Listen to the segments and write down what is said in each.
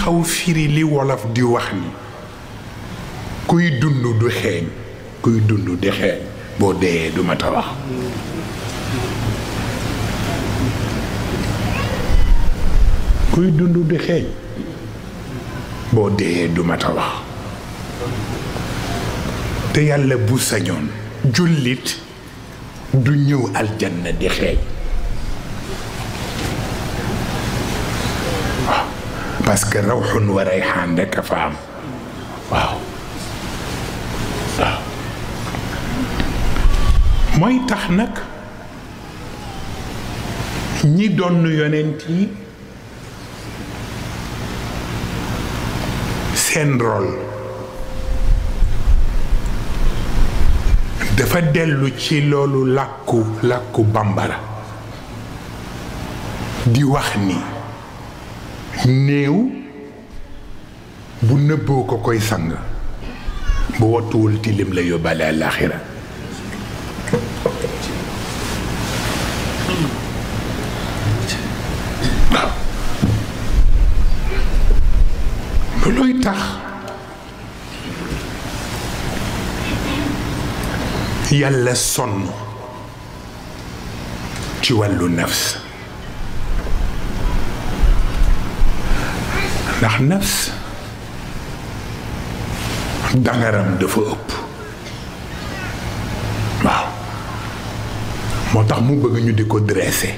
xaw firi li wolof di wax ni kuy dund du xeeñ kuy dund di xeeñ boo dee du mat a wax kuy dund di xeeñ boo dee du mat a wax te yàlla bu sañoon jullit du ñëw aljanna di xeeñ waaw parce que rawxun wa rayxaan rekk a fa am waaw waaw mooy tax nag ñi doon yonent yi seen rôle dafa dellu ci loolu làkku bambara di wax ni néew bu nëbboo ko koy sang bu wattuwul tilim la yóbbaale àllaaxira waaw loolooy tax yàlla sonn ci wàllu nafs ndax nafs dangaram dafa ëpp waaw moo tax mu bëgg ñu di ko dressé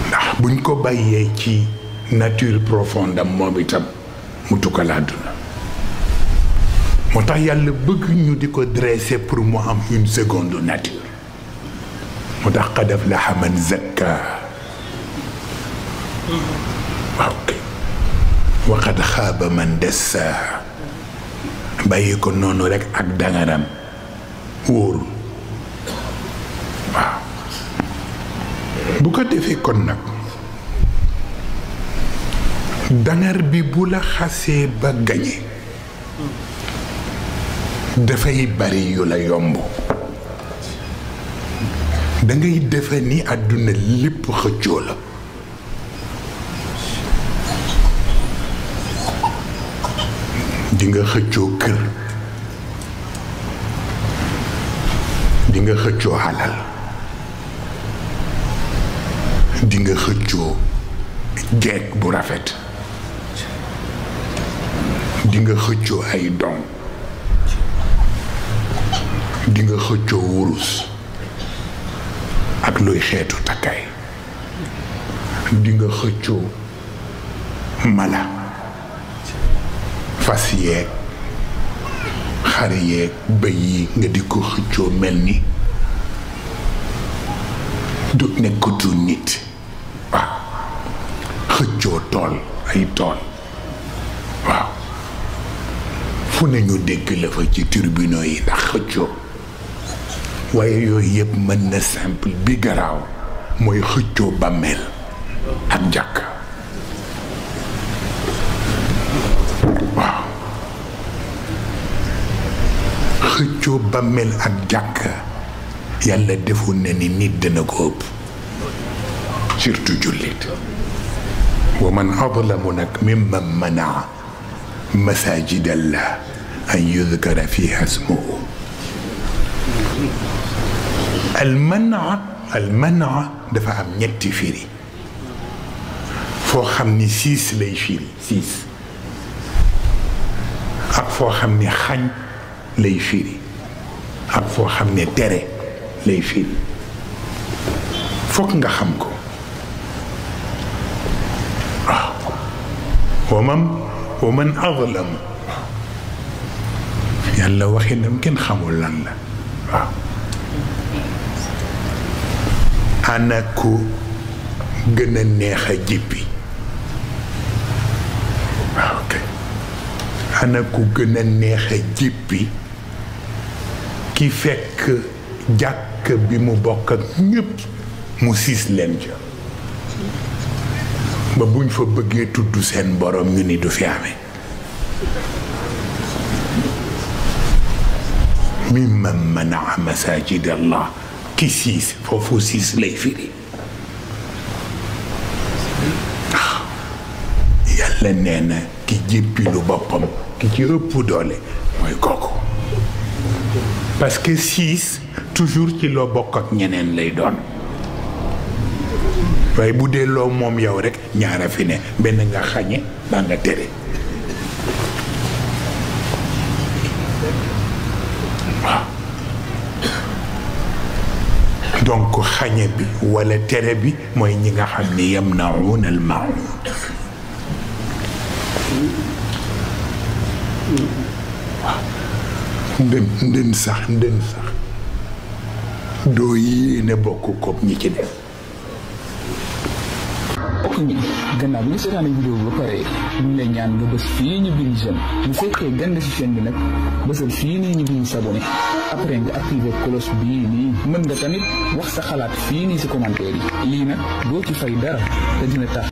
ndax buñ ko bàyyee ci nature profonde am moom itam mu tukkal àdduna moo tax yàlla bëgg ñu di ko dressé pour mu am une seconde nature moo tax qad aflaha man zakka waaw kay wa qad xaaba man dassaa bàyyi ko noonu rekk ak dangaram wóorul waaw bu ko defee kon nag dangar bi bu la xasee ba gañe dafay bari yu la yomb dangay defe ni àdduna lépp xëccoo la di nga xëccoo kër di nga xëccoo alal di nga xëccoo jeeg bu rafet di nga xëccoo ay doom di nga xëccoo wurus ak luy xeetu takkaay di nga xëccoo mala fas yeeg xar yeeg bëy yi nga di ko xëccoo mel ni du nekkatu nit waaw xëccoo tool ay tool waaw fu ne ñu dégg la fa ci tribunaux yi ndax xëccoo waaye yooyu yëpp mën na simple bi garaaw mooy xëccoo bàmmeel ak jàkk waaw xëccoo bàmmeel ak jàkk yàlla defoon na ni nit dana ko ëpp surtout jullit wa man adlamu nag mimman manaa masajid allah an yudkara fiha ismuhu almana dafa am ñetti firi foo xam ni siis lay firi siis ak foo xam ni xañ lay firi ak foo xam ne tere lay firi fokk nga xam ko waaw wa man adlam yàlla waxinam kenn xamul lan la waaw ana ku gën a neex a jippi waaw kay ana ku gën a neex a jippi ki fekk jàkk bi mu bokk ak ñépp mu siis leen ca ba buñ fa bëggee tudd seen borom ñu ni du fi amee mimman manaa masajid allah ki siis foofu siis lay firi yàlla nee na ki jéppilu boppam ki ci ëpp doole mooy kooku parce que 6 toujours ci loo bokk ak ñeneen lay doon waaye bu dee loo moom yow rek ñaara fi ne benn nga xañe baa nga tere waaw donc xañe bi walla tere bi mooy ñi nga xam ni yamna'una al-ma'un waaw ndën sax doo yéene bokk koog ñi ci def ok gannaaw bi nga seetaane vidéo ba pare ñu ngi lay ñaan nga bës fii ñu bind j'aime bu fekkee gande si chaîne bi nag bësal fii nii ñu bind s'abonné après nga activé cloche bii nii mën nga tamit wax sa xalaat fii nii si commentaire yi lii nag doo ci fay dara te dina tax